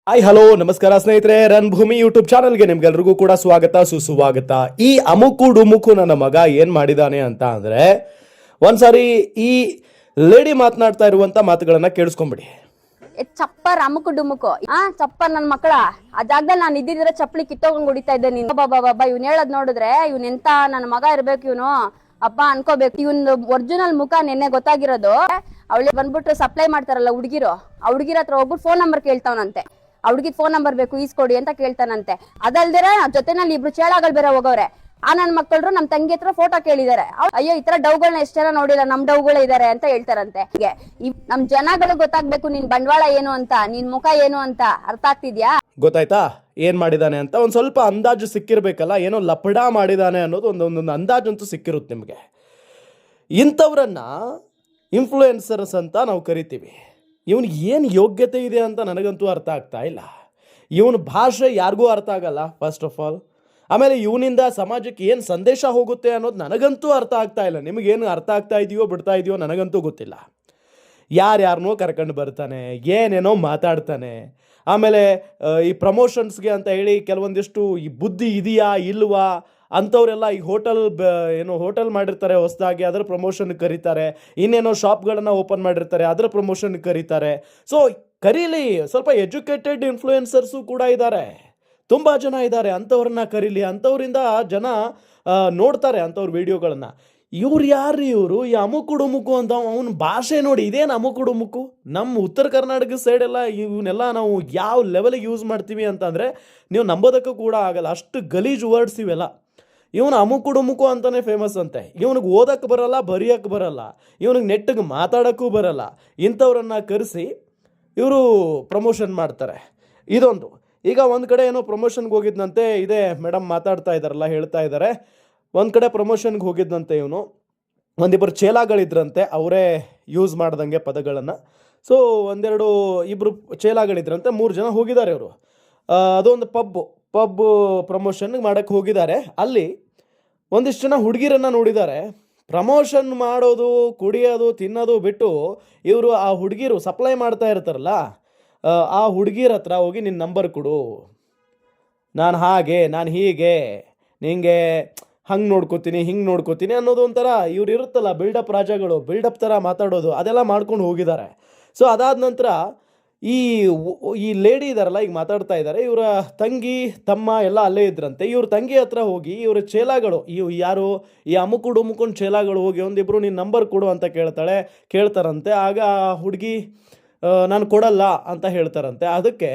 Hi hello ನಮಸ್ಕಾರ ಸ್ನೇಹಿತರೆ, ರಣಭೂಮಿ YouTube ಚಾನಲ್ಗೆ ನಿಮ್ಗೆಲ್ರಿಗೂ ಕೂಡ ಸ್ವಾಗತ ಸುಸ್ವಾಗತ. ಈ ಅಮುಕು ಡುಮುಕು ನನ್ನ ಮಗ ಏನ್ ಮಾಡಿದಾನೆ ಅಂತ ಅಂದ್ರೆ, ಒಂದ್ಸಾರಿ ಈ ಲೇಡಿ ಮಾತನಾಡ್ತಾ ಇರುವಂತ ಮಾತುಗಳನ್ನ ಕೇಳಿಸ್ಕೊಂಬಿಡಿ. ಚಪ್ಪರ್ ಅಮುಕು ಡುಮುಕು ಚಪ್ಪರ್ ನನ್ ಮಕ್ಕಳ ಆ ಜಾಗದಲ್ಲಿ ನಾನು ಇದ್ದಿದ್ರೆ ಚಪ್ಪಲಿ ಕಿತ್ತೋಗಂಗ್ ಹೊಡಿತಾ ಇದ್ದೆ ನೀನು. ಬಾಬಾ ಇವ್ನ್ ಹೇಳದ್ ನೋಡಿದ್ರೆ ಇವ್ನ್ ಎಂತ ನನ್ನ ಮಗ ಇರ್ಬೇಕು ಇವನು ಅಪ್ಪ ಅನ್ಕೋಬೇಕು. ಇವನ್ ಒರಿಜಿನಲ್ ಮುಖ ನಿನ್ನೆ ಗೊತ್ತಾಗಿರೋದು. ಅವಳೆ ಬಂದ್ಬಿಟ್ಟು ಸಪ್ಲೈ ಮಾಡ್ತಾರಲ್ಲ ಹುಡುಗಿರು, ಆ ಹುಡುಗಿರ ಹತ್ರ ಹೋಗ್ಬಿಟ್ಟು ಫೋನ್ ನಂಬರ್ ಕೇಳ್ತಾವನಂತೆ. ಆ ಹುಡುಗಿ ಫೋನ್ ನಂಬರ್ ಬೇಕು ಈಸ್ಕೊಡಿ ಅಂತ ಕೇಳ್ತಾನಂತೆ. ಅದಲ್ದಿರ ಜೊತೆನಲ್ಲಿ ಇಬ್ರು ಚೇಳಾಗಳು ಬೇರೆ ಹೋಗವ್ರೆ. ಆ ನನ್ ಮಕ್ಕಳು ನಮ್ ತಂಗಿ ಹತ್ರ ಫೋಟೋ ಕೇಳಿದಾರೆ. ಅಯ್ಯೋ ಈ ತರ ಡೌಗಳನ್ನ ಎಷ್ಟ್ ಜನ ನೋಡಿಲ್ಲ, ನಮ್ ಡೌಗಳೇ ಇದಾರೆ ಅಂತ ಹೇಳ್ತಾರಂತೆ. ಹೀಗೆ ನಮ್ ಜನಗಳು ಗೊತ್ತಾಗ್ಬೇಕು ನಿನ್ ಬಂಡವಾಳ ಏನು ಅಂತ, ನಿನ್ ಮುಖ ಏನು ಅಂತ. ಅರ್ಥ ಆಗ್ತಿದ್ಯಾ? ಗೊತ್ತಾಯ್ತಾ ಏನ್ ಮಾಡಿದಾನೆ ಅಂತ? ಒಂದ್ ಸ್ವಲ್ಪ ಅಂದಾಜು ಸಿಕ್ಕಿರ್ಬೇಕಲ್ಲ, ಏನೋ ಲಪಡ ಮಾಡಿದಾನೆ ಅನ್ನೋದು ಒಂದೊಂದು ಅಂದಾಜಂತೂ ಸಿಕ್ಕಿರುತ್ತೆ ನಿಮ್ಗೆ. ಇಂಥವ್ರನ್ನ ಇನ್ಫ್ಲೂಯೆನ್ಸರ್ಸ್ ಅಂತ ನಾವು ಕರಿತೀವಿ. ಇವನಿಗೆ ಏನು ಯೋಗ್ಯತೆ ಇದೆ ಅಂತ ನನಗಂತೂ ಅರ್ಥ ಆಗ್ತಾ ಇಲ್ಲ. ಇವನ ಭಾಷೆ ಯಾರಿಗೂ ಅರ್ಥ ಆಗಲ್ಲ ಫಸ್ಟ್ ಆಫ್ ಆಲ್. ಆಮೇಲೆ ಇವನಿಂದ ಸಮಾಜಕ್ಕೆ ಏನು ಸಂದೇಶ ಹೋಗುತ್ತೆ ಅನ್ನೋದು ನನಗಂತೂ ಅರ್ಥ ಆಗ್ತಾ ಇಲ್ಲ. ನಿಮಗೇನು ಅರ್ಥ ಆಗ್ತಾ ಇದೆಯೋ ಬಿಡ್ತಾ ಇದೆಯೋ ನನಗಂತೂ ಗೊತ್ತಿಲ್ಲ. ಯಾರ್ಯಾರನ್ನೋ ಕರ್ಕೊಂಡು ಬರ್ತಾನೆ, ಏನೇನೋ ಮಾತಾಡ್ತಾನೆ. ಆಮೇಲೆ ಈ ಪ್ರಮೋಷನ್ಸ್ಗೆ ಅಂತ ಹೇಳಿ ಕೆಲವೊಂದಿಷ್ಟು ಈ ಬುದ್ಧಿ ಇದೆಯಾ ಇಲ್ವಾ ಅಂಥವರೆಲ್ಲ ಈ ಹೋಟೆಲ್ ಮಾಡಿರ್ತಾರೆ ಹೊಸದಾಗಿ, ಅದರ ಪ್ರಮೋಷನ್ ಕರೀತಾರೆ. ಇನ್ನೇನೋ ಶಾಪ್ಗಳನ್ನು ಓಪನ್ ಮಾಡಿರ್ತಾರೆ, ಅದರ ಪ್ರಮೋಷನ್ ಕರೀತಾರೆ. ಸೊ ಕರೀಲಿ, ಸ್ವಲ್ಪ ಎಜುಕೇಟೆಡ್ ಇನ್ಫ್ಲೂಯೆನ್ಸರ್ಸು ಕೂಡ ಇದ್ದಾರೆ, ತುಂಬ ಜನ ಇದ್ದಾರೆ. ಅಂಥವ್ರನ್ನ ಕರೀಲಿ, ಅಂಥವ್ರಿಂದ ಜನ ನೋಡ್ತಾರೆ ಅಂಥವ್ರ ವಿಡಿಯೋಗಳನ್ನು. ಇವ್ರು ಯಾರು ಇವರು? ಈ ಅಮುಕುಡುಮುಕು ಅಂತ ಅವನ ಭಾಷೆ ನೋಡಿ, ಇದೇನು ಅಮುಕುಡುಮುಕು? ನಮ್ಮ ಉತ್ತರ ಕರ್ನಾಟಕ ಸೈಡೆಲ್ಲ ಇವನ್ನೆಲ್ಲ ನಾವು ಯಾವ ಲೆವೆಲಿಗೆ ಯೂಸ್ ಮಾಡ್ತೀವಿ ಅಂತಂದರೆ ನೀವು ನಂಬೋದಕ್ಕೂ ಕೂಡ ಆಗಲ್ಲ, ಅಷ್ಟು ಗಲೀಜು ವರ್ಡ್ಸ್ ಇವೆಲ್ಲ. ಇವನು ಅಮುಕುಡುಮುಕು ಅಂತಲೇ ಫೇಮಸ್ ಅಂತೆ. ಇವನಿಗೆ ಓದಕ್ಕೆ ಬರಲ್ಲ, ಬರೆಯೋಕ್ಕೆ ಬರಲ್ಲ, ಇವನಿಗೆ ನೆಟ್ಟಿಗೆ ಮಾತಾಡೋಕ್ಕೂ ಬರಲ್ಲ. ಇಂಥವ್ರನ್ನ ಕರೆಸಿ ಇವರು ಪ್ರಮೋಷನ್ ಮಾಡ್ತಾರೆ. ಇದೊಂದು. ಈಗ ಒಂದು ಕಡೆ ಏನೋ ಪ್ರಮೋಷನ್ಗೆ ಹೋಗಿದ್ದಂತೆ, ಇದೇ ಮೇಡಮ್ ಮಾತಾಡ್ತಾ ಇದ್ದಾರಲ್ಲ, ಹೇಳ್ತಾ ಇದ್ದಾರೆ. ಒಂದು ಕಡೆ ಪ್ರಮೋಷನ್ಗೆ ಹೋಗಿದ್ದಂತೆ ಇವನು, ಒಂದಿಬ್ಬರು ಚೇಲಾಗಳಿದ್ರಂತೆ, ಅವರೇ ಯೂಸ್ ಮಾಡ್ದಂಗೆ ಪದಗಳನ್ನು. ಸೊ ಇಬ್ಬರು ಚೇಲಾಗಳಿದ್ರಂತೆ, 3 ಜನ ಹೋಗಿದ್ದಾರೆ ಇವರು. ಅದೊಂದು ಪಬ್ ಪ್ರಮೋಷನ್ಗೆ ಮಾಡೋಕ್ಕೆ ಹೋಗಿದ್ದಾರೆ. ಅಲ್ಲಿ ಒಂದಿಷ್ಟು ಜನ ಹುಡುಗಿರನ್ನು ನೋಡಿದ್ದಾರೆ. ಪ್ರಮೋಷನ್ ಮಾಡೋದು, ಕುಡಿಯೋದು, ತಿನ್ನೋದು ಬಿಟ್ಟು ಇವರು ಆ ಹುಡುಗಿರು ಸಪ್ಲೈ ಮಾಡ್ತಾ ಇರ್ತಾರಲ್ಲ, ಆ ಹುಡುಗಿರ ಹತ್ರ ಹೋಗಿ ನಿನ್ನ ನಂಬರ್ ಕೊಡು, ನಾನು ಹಾಗೆ ನಾನು ಹೀಗೆ ನಿಂಗೆ ಹಂಗೆ ನೋಡ್ಕೋತೀನಿ ಹಿಂಗೆ ನೋಡ್ಕೋತೀನಿ ಅನ್ನೋದು ಒಂಥರ ಇವ್ರು ಇರುತ್ತಲ್ಲ ಬಿಲ್ಡಪ್ ರಾಜಗಳು, ಬಿಲ್ಡಪ್ ಥರ ಮಾತಾಡೋದು, ಅದೆಲ್ಲ ಮಾಡ್ಕೊಂಡು ಹೋಗಿದ್ದಾರೆ. ಸೊ ಅದಾದ ನಂತರ ಈ ಲೇಡಿ ಇದಾರಲ್ಲ, ಈಗ ಮಾತಾಡ್ತಾ ಇದ್ದಾರೆ, ಇವರ ತಂಗಿ ತಮ್ಮ ಎಲ್ಲ ಅಲ್ಲೇ ಇದ್ರಂತೆ. ಇವ್ರ ತಂಗಿ ಹತ್ರ ಹೋಗಿ ಇವರ ಚೇಲಾಗಳು, ಯಾರು ಈ ಅಮುಕುಡುಮುಕುನ್ ಚೇಲಾಗಳು ಹೋಗಿ ಒಂದಿಬ್ರು ನಿನ್ನ ನಂಬರ್ ಕೊಡು ಅಂತ ಕೇಳ್ತಾರಂತೆ. ಆಗ ಹುಡುಗಿ ನಾನು ಕೊಡಲ್ಲ ಅಂತ ಹೇಳ್ತಾರಂತೆ. ಅದಕ್ಕೆ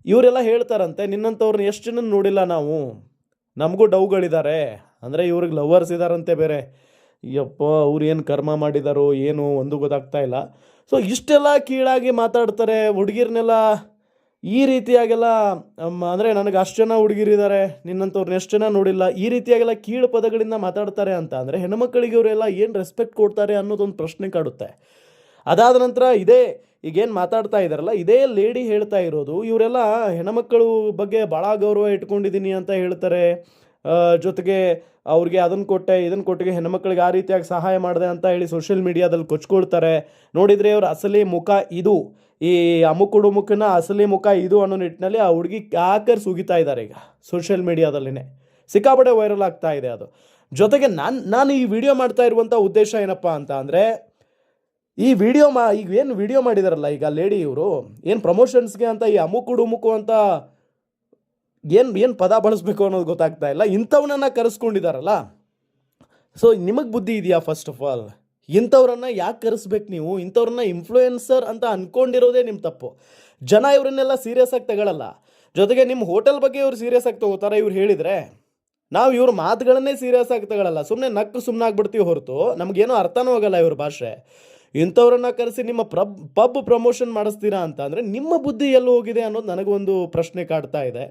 ಇವರೆಲ್ಲ ಹೇಳ್ತಾರಂತೆ, ನಿನ್ನಂಥವ್ರನ್ನ ಎಷ್ಟು ಜನ ನೋಡಿಲ್ಲ ನಾವು, ನಮಗೂ ಡೌಗಳಿದ್ದಾರೆ. ಅಂದರೆ ಇವ್ರಿಗೆ ಲವರ್ಸ್ ಇದ್ದಾರಂತೆ ಬೇರೆ. ಯಪ್ಪ, ಅವ್ರು ಏನು ಕರ್ಮ ಮಾಡಿದಾರೋ ಏನು ಒಂದು ಗೊತ್ತಾಗ್ತಾ ಇಲ್ಲ. ಸೊ ಇಷ್ಟೆಲ್ಲ ಕೀಳಾಗಿ ಮಾತಾಡ್ತಾರೆ ಹುಡುಗಿರ್ನೆಲ್ಲ ಈ ರೀತಿಯಾಗೆಲ್ಲ. ಅಂದರೆ ನನಗೆ ಅಷ್ಟು ಜನ ಹುಡುಗಿರಿದ್ದಾರೆ, ನಿನ್ನಂಥವ್ರನ್ನ ಎಷ್ಟು ಜನ ನೋಡಿಲ್ಲ, ಈ ರೀತಿಯಾಗೆಲ್ಲ ಕೀಳು ಪದಗಳಿಂದ ಮಾತಾಡ್ತಾರೆ ಅಂತ ಅಂದರೆ ಹೆಣ್ಮಕ್ಳಿಗೆ ಇವರೆಲ್ಲ ಏನು ರೆಸ್ಪೆಕ್ಟ್ ಕೊಡ್ತಾರೆ ಅನ್ನೋದೊಂದು ಪ್ರಶ್ನೆ ಕಾಡುತ್ತೆ. ಅದಾದ ನಂತರ ಈಗೇನು ಮಾತಾಡ್ತಾ ಇದ್ದಾರಲ್ಲ, ಇದೇ ಲೇಡಿ ಹೇಳ್ತಾ ಇರೋದು, ಇವರೆಲ್ಲ ಹೆಣ್ಮಕ್ಕಳು ಬಗ್ಗೆ ಭಾಳ ಗೌರವ ಇಟ್ಕೊಂಡಿದ್ದೀನಿ ಅಂತ ಹೇಳ್ತಾರೆ. ಜೊತೆಗೆ ಅವ್ರಿಗೆ ಅದನ್ನು ಕೊಟ್ಟೆ ಇದನ್ನು ಕೊಟ್ಟಿಗೆ ಹೆಣ್ಮಕ್ಳಿಗೆ ಆ ರೀತಿಯಾಗಿ ಸಹಾಯ ಮಾಡಿದೆ ಅಂತ ಹೇಳಿ ಸೋಷಿಯಲ್ ಮೀಡಿಯಾದಲ್ಲಿ ಕೊಚ್ಕೊಳ್ತಾರೆ. ನೋಡಿದರೆ ಅವ್ರ ಅಸಲಿ ಮುಖ ಇದು, ಈ ಅಮುಕುಡುಮುಕನ ಅಸಲಿ ಮುಖ ಇದು ಅನ್ನೋ ನಿಟ್ಟಿನಲ್ಲಿ ಆ ಹುಡುಗಿ ಕಾಕರ್ ಸುಗಿತಾ ಇದ್ದಾರೆ ಈಗ ಸೋಷಿಯಲ್ ಮೀಡಿಯಾದಲ್ಲಿನೇ. ಸಿಕ್ಕಾಪಟ್ಟೆ ವೈರಲ್ ಆಗ್ತಾ ಇದೆ ಅದು. ಜೊತೆಗೆ ನಾನು ಈ ವಿಡಿಯೋ ಮಾಡ್ತಾ ಇರುವಂಥ ಉದ್ದೇಶ ಏನಪ್ಪ ಅಂತ ಅಂದರೆ, ಈ ಈಗ ಏನು ವಿಡಿಯೋ ಮಾಡಿದಾರಲ್ಲ ಈಗ ಲೇಡಿ, ಇವರು ಏನು ಪ್ರಮೋಷನ್ಸ್ಗೆ ಅಂತ ಈ ಅಮುಕುಡುಮುಕು ಅಂತ ಏನು ಪದ ಬಳಸಬೇಕು ಅನ್ನೋದು ಗೊತ್ತಾಗ್ತಾ ಇಲ್ಲ. ಇಂಥವನ್ನ ಕರೆಸ್ಕೊಂಡಿದ್ದಾರಲ್ಲ. ಸೊ ನಿಮಗೆ ಬುದ್ಧಿ ಇದೆಯಾ? ಫಸ್ಟ್ ಆಫ್ ಆಲ್ ಇಂಥವ್ರನ್ನ ಯಾಕೆ ಕರೆಸ್ಬೇಕು ನೀವು? ಇಂಥವ್ರನ್ನ ಇನ್ಫ್ಲೂಯೆನ್ಸರ್ ಅಂತ ಅಂದ್ಕೊಂಡಿರೋದೇ ನಿಮ್ಮ ತಪ್ಪು. ಜನ ಇವರನ್ನೆಲ್ಲ ಸೀರಿಯಸ್ ಆಗಿ ತಗೊಳ್ಳಲ್ಲ. ಜೊತೆಗೆ ನಿಮ್ಮ ಹೋಟೆಲ್ ಬಗ್ಗೆ ಇವ್ರು ಸೀರಿಯಸ್ ಆಗಿ ತಗೋತಾರೆ. ಇವ್ರು ಹೇಳಿದರೆ ನಾವು ಇವ್ರ ಮಾತುಗಳನ್ನೇ ಸೀರಿಯಸ್ ಆಗಿ ತಗೊಳ್ಳಲ್ಲ, ಸುಮ್ಮನೆ ಸುಮ್ಮನಾಗ್ಬಿಡ್ತೀವಿ ಹೊರತು ನಮಗೇನೋ ಅರ್ಥನೂ ಹೋಗಲ್ಲ ಇವ್ರ ಭಾಷೆ. ಇಂಥವ್ರನ್ನ ಕರೆಸಿ ನಿಮ್ಮ ಪಬ್ ಪ್ರಮೋಷನ್ ಮಾಡಿಸ್ತೀರಾ ಅಂತ ಅಂದರೆ ನಿಮ್ಮ ಬುದ್ಧಿ ಎಲ್ಲೂ ಹೋಗಿದೆ ಅನ್ನೋದು ನನಗೊಂದು ಪ್ರಶ್ನೆ ಕಾಡ್ತಾ ಇದೆ.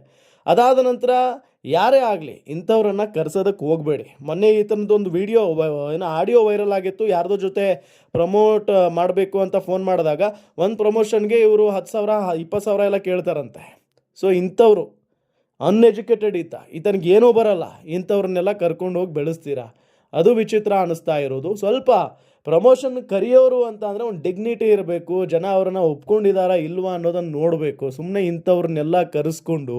ಅದಾದ ನಂತರ ಯಾರೇ ಆಗಲಿ ಇಂಥವ್ರನ್ನ ಕರೆಸೋದಕ್ಕೆ ಹೋಗಬೇಡಿ. ಮೊನ್ನೆ ಈತನದೊಂದು ವಿಡಿಯೋ ಆಡಿಯೋ ವೈರಲ್ ಆಗಿತ್ತು. ಯಾರ್ದೋ ಜೊತೆ ಪ್ರಮೋಟ್ ಮಾಡಬೇಕು ಅಂತ ಫೋನ್ ಮಾಡಿದಾಗ ಒಂದು ಪ್ರಮೋಷನ್ಗೆ ಇವರು 10,000 20,000 ಎಲ್ಲ ಕೇಳ್ತಾರಂತೆ. ಸೊ ಇಂಥವ್ರು ಅನ್ಎಜುಕೇಟೆಡ್ ಈತನಿಗೆ ಏನೂ ಬರಲ್ಲ, ಇಂಥವ್ರನ್ನೆಲ್ಲ ಕರ್ಕೊಂಡು ಹೋಗಿ ಬೆಳೆಸ್ತೀರಾ? ಅದು ವಿಚಿತ್ರ ಅನ್ನಿಸ್ತಾ ಇರೋದು. ಸ್ವಲ್ಪ ಪ್ರಮೋಷನ್ ಕರಿಯೋರು ಅಂತ ಅಂದರೆ ಒಂದು ಡಿಗ್ನಿಟಿ ಇರಬೇಕು, ಜನ ಅವ್ರನ್ನ ಒಪ್ಕೊಂಡಿದ್ದಾರಾ ಇಲ್ವಾ ಅನ್ನೋದನ್ನು ನೋಡಬೇಕು. ಸುಮ್ಮನೆ ಇಂಥವ್ರನ್ನೆಲ್ಲ ಕರೆಸ್ಕೊಂಡು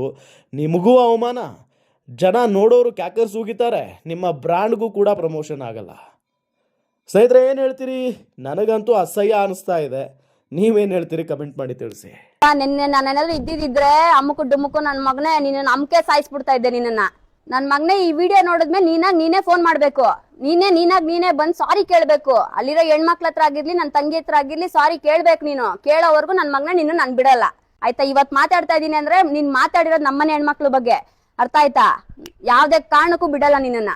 ನಿಮಗೂ ಅವಮಾನ, ಜನ ನೋಡೋರು ಕ್ಯಾಕರ್ಸ್ ಉಗಿತಾರೆ, ನಿಮ್ಮ ಬ್ರ್ಯಾಂಡ್ಗೂ ಕೂಡ ಪ್ರಮೋಷನ್ ಆಗಲ್ಲ. ಸ್ನೇಹಿತರೆ ಏನು ಹೇಳ್ತೀರಿ? ನನಗಂತೂ ಅಸಹ್ಯ ಅನಿಸ್ತಾ ಇದೆ. ನೀವೇನು ಹೇಳ್ತೀರಿ ಕಮೆಂಟ್ ಮಾಡಿ ತಿಳಿಸಿ. ನಿನ್ನೆ ನಾನೇನಾದ್ರು ಇದ್ದಿದ್ರೆ ಅಮ್ಮುಕು ಡುಮ್ಮುಕು ನನ್ನ ಮಗನೇ ನಿನ್ನ ನಂಬಿಕೆ ಸಾಯಿಸ್ಬಿಡ್ತಾ ಇದ್ದೆ ನಿನ್ನ. ನನ್ನ ಮಗನೇ ಈ ವಿಡಿಯೋ ನೋಡಿದ್ಮೇಲೆ ನೀನೇ ಫೋನ್ ಮಾಡ್ಬೇಕು, ನೀನೇ ಬಂದ್ ಸಾರಿ ಕೇಳ್ಬೇಕು. ಅಲ್ಲಿರೋ ಹೆಣ್ಮಕ್ಳ ಹತ್ರ ಆಗಿರ್ಲಿ, ನನ್ನ ತಂಗಿ ಹತ್ರ ಆಗಿರ್ಲಿ, ಸಾರಿ ಕೇಳ್ಬೇಕು. ನೀನು ಕೇಳೋವರೆಗೂ ನನ್ನ ಮಗನ ನಿನ್ನ ನಾನು ಬಿಡಲ್ಲ, ಆಯ್ತಾ? ಇವತ್ ಮಾತಾಡ್ತಾ ಇದೀನಿ ಅಂದ್ರೆ ನೀನ್ ಮಾತಾಡಿರೋದು ನಮ್ಮನೆ ಹೆಣ್ಮಕ್ಳ ಬಗ್ಗೆ, ಅರ್ಥ ಆಯ್ತಾ? ಯಾವ್ದೇ ಕಾರಣಕ್ಕೂ ಬಿಡಲ್ಲ ನಿನ್ನ.